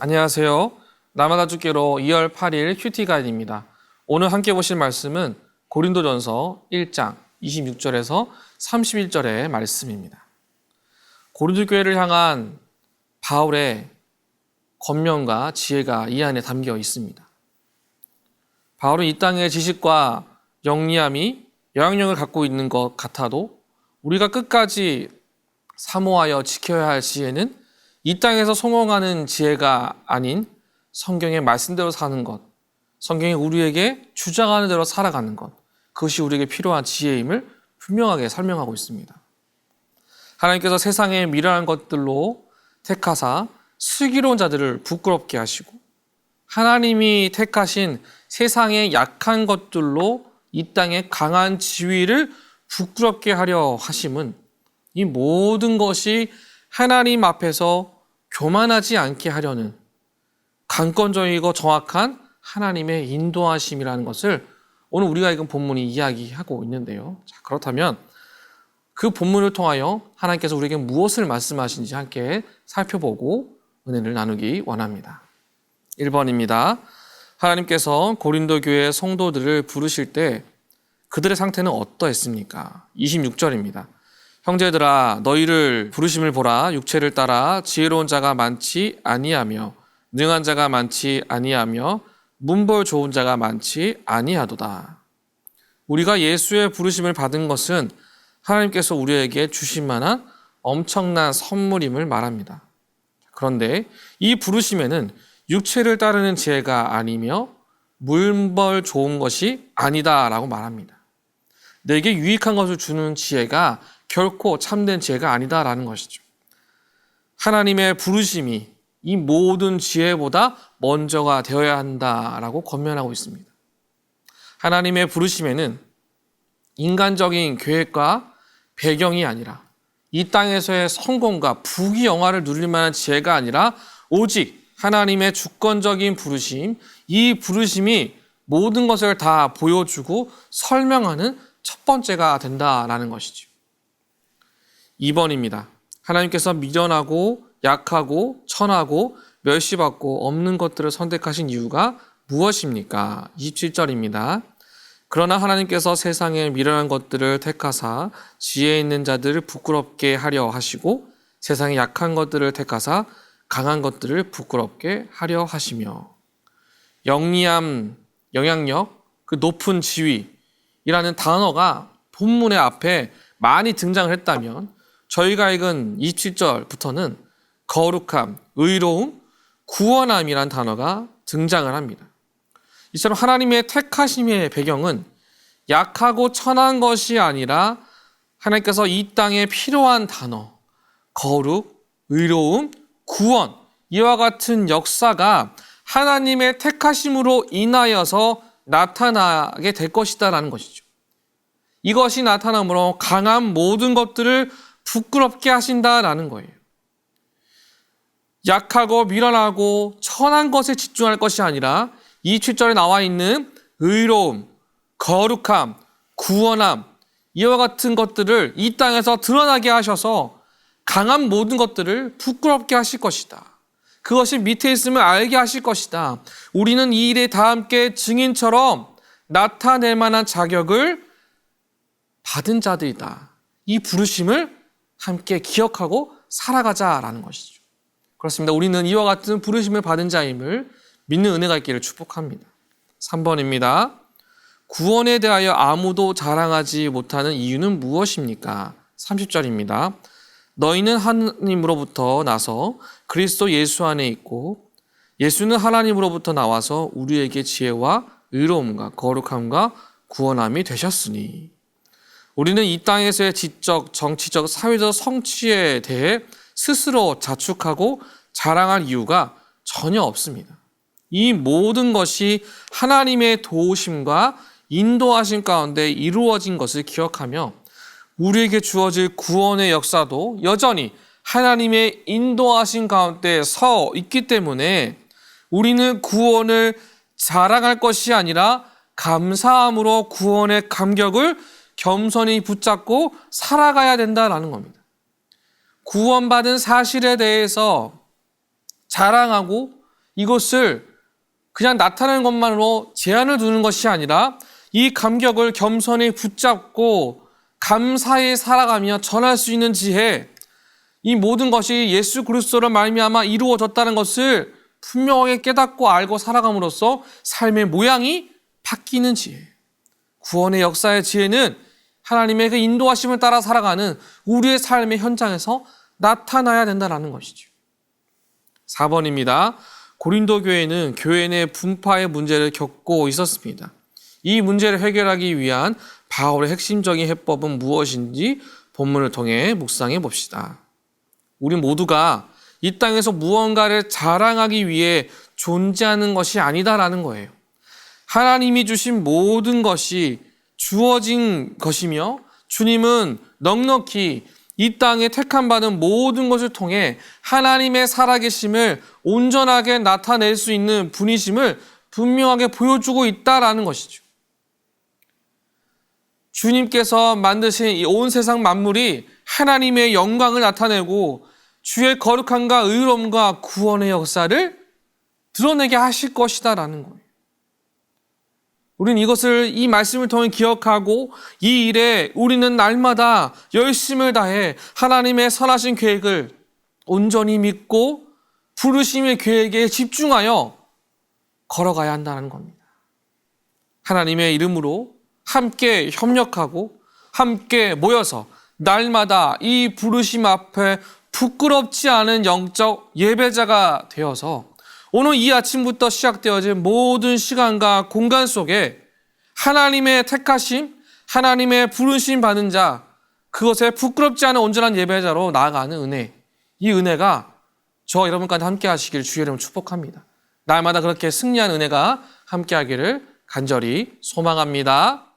안녕하세요. 나마다 주께로 2월 8일 큐티 가이드입니다. 오늘 함께 보실 말씀은 고린도전서 1장 26절에서 31절의 말씀입니다. 고린도 교회를 향한 바울의 권면과 지혜가 이 안에 담겨 있습니다. 바울은 이 땅의 지식과 영리함이 영향력을 갖고 있는 것 같아도 우리가 끝까지 사모하여 지켜야 할 지혜는 이 땅에서 성공하는 지혜가 아닌 성경의 말씀대로 사는 것, 성경이 우리에게 주장하는 대로 살아가는 것, 그것이 우리에게 필요한 지혜임을 분명하게 설명하고 있습니다. 하나님께서 세상의 미련한 것들로 택하사 슬기로운 자들을 부끄럽게 하시고 하나님이 택하신 세상의 약한 것들로 이 땅의 강한 지위를 부끄럽게 하려 하심은 이 모든 것이 하나님 앞에서 교만하지 않게 하려는 강권적이고 정확한 하나님의 인도하심이라는 것을 오늘 우리가 읽은 본문이 이야기하고 있는데요. 자, 그렇다면 그 본문을 통하여 하나님께서 우리에게 무엇을 말씀하신지 함께 살펴보고 은혜를 나누기 원합니다. 1번입니다. 하나님께서 고린도 교회 성도들을 부르실 때 그들의 상태는 어떠했습니까? 26절입니다. 형제들아 너희를 부르심을 보라. 육체를 따라 지혜로운 자가 많지 아니하며 능한 자가 많지 아니하며 문벌 좋은 자가 많지 아니하도다. 우리가 예수의 부르심을 받은 것은 하나님께서 우리에게 주신 만한 엄청난 선물임을 말합니다. 그런데 이 부르심에는 육체를 따르는 지혜가 아니며 문벌 좋은 것이 아니다라고 말합니다. 내게 유익한 것을 주는 지혜가 결코 참된 지혜가 아니다라는 것이죠. 하나님의 부르심이 이 모든 지혜보다 먼저가 되어야 한다라고 권면하고 있습니다. 하나님의 부르심에는 인간적인 계획과 배경이 아니라 이 땅에서의 성공과 부귀영화를 누릴 만한 지혜가 아니라 오직 하나님의 주권적인 부르심, 이 부르심이 모든 것을 다 보여주고 설명하는 첫 번째가 된다라는 것이죠. 2번입니다. 하나님께서 미련하고 약하고 천하고 멸시받고 없는 것들을 선택하신 이유가 무엇입니까? 27절입니다. 그러나 하나님께서 세상에 미련한 것들을 택하사 지혜 있는 자들을 부끄럽게 하려 하시고 세상에 약한 것들을 택하사 강한 것들을 부끄럽게 하려 하시며 영리함, 영향력, 그 높은 지위이라는 단어가 본문의 앞에 많이 등장을 했다면 저희가 읽은 27절부터는 거룩함, 의로움, 구원함이란 단어가 등장을 합니다. 이처럼 하나님의 택하심의 배경은 약하고 천한 것이 아니라 하나님께서 이 땅에 필요한 단어, 거룩, 의로움, 구원, 이와 같은 역사가 하나님의 택하심으로 인하여서 나타나게 될 것이다라는 것이죠. 이것이 나타남으로 강한 모든 것들을 부끄럽게 하신다라는 거예요. 약하고 미련하고 천한 것에 집중할 것이 아니라 27절에 나와 있는 의로움, 거룩함, 구원함, 이와 같은 것들을 이 땅에서 드러나게 하셔서 강한 모든 것들을 부끄럽게 하실 것이다. 그것이 밑에 있음을 알게 하실 것이다. 우리는 이 일에 다 함께 증인처럼 나타낼 만한 자격을 받은 자들이다. 이 부르심을 함께 기억하고 살아가자라는 것이죠. 그렇습니다. 우리는 이와 같은 부르심을 받은 자임을 믿는 은혜가 있기를 축복합니다. 3번입니다. 구원에 대하여 아무도 자랑하지 못하는 이유는 무엇입니까? 30절입니다. 너희는 하나님으로부터 나서 그리스도 예수 안에 있고 예수는 하나님으로부터 나와서 우리에게 지혜와 의로움과 거룩함과 구원함이 되셨으니 우리는 이 땅에서의 지적, 정치적, 사회적 성취에 대해 스스로 자축하고 자랑할 이유가 전혀 없습니다. 이 모든 것이 하나님의 도우심과 인도하심 가운데 이루어진 것을 기억하며 우리에게 주어질 구원의 역사도 여전히 하나님의 인도하심 가운데 서 있기 때문에 우리는 구원을 자랑할 것이 아니라 감사함으로 구원의 감격을 겸손히 붙잡고 살아가야 된다는 겁니다. 구원받은 사실에 대해서 자랑하고 이것을 그냥 나타내는 것만으로 제한을 두는 것이 아니라 이 감격을 겸손히 붙잡고 감사히 살아가며 전할 수 있는 지혜, 이 모든 것이 예수 그리스도로 말미암아 이루어졌다는 것을 분명하게 깨닫고 알고 살아감으로써 삶의 모양이 바뀌는 지혜. 구원의 역사의 지혜는 하나님의 그 인도하심을 따라 살아가는 우리의 삶의 현장에서 나타나야 된다는 것이죠. 4번입니다. 고린도 교회는 교회 내 분파의 문제를 겪고 있었습니다. 이 문제를 해결하기 위한 바울의 핵심적인 해법은 무엇인지 본문을 통해 묵상해 봅시다. 우리 모두가 이 땅에서 무언가를 자랑하기 위해 존재하는 것이 아니다라는 거예요. 하나님이 주신 모든 것이 주어진 것이며 주님은 넉넉히 이 땅에 택함받은 모든 것을 통해 하나님의 살아계심을 온전하게 나타낼 수 있는 분이심을 분명하게 보여주고 있다라는 것이죠. 주님께서 만드신 이 온 세상 만물이 하나님의 영광을 나타내고 주의 거룩함과 의로움과 구원의 역사를 드러내게 하실 것이다라는 거예요. 우리는 이것을 이 말씀을 통해 기억하고 이 일에 우리는 날마다 열심을 다해 하나님의 선하신 계획을 온전히 믿고 부르심의 계획에 집중하여 걸어가야 한다는 겁니다. 하나님의 이름으로 함께 협력하고 함께 모여서 날마다 이 부르심 앞에 부끄럽지 않은 영적 예배자가 되어서 오늘 이 아침부터 시작되어진 모든 시간과 공간 속에 하나님의 택하심, 하나님의 부르심 받은 자, 그것에 부끄럽지 않은 온전한 예배자로 나아가는 은혜, 이 은혜가 저 여러분까지 함께 하시길 주의 이름으로 축복합니다. 날마다 그렇게 승리한 은혜가 함께 하기를 간절히 소망합니다.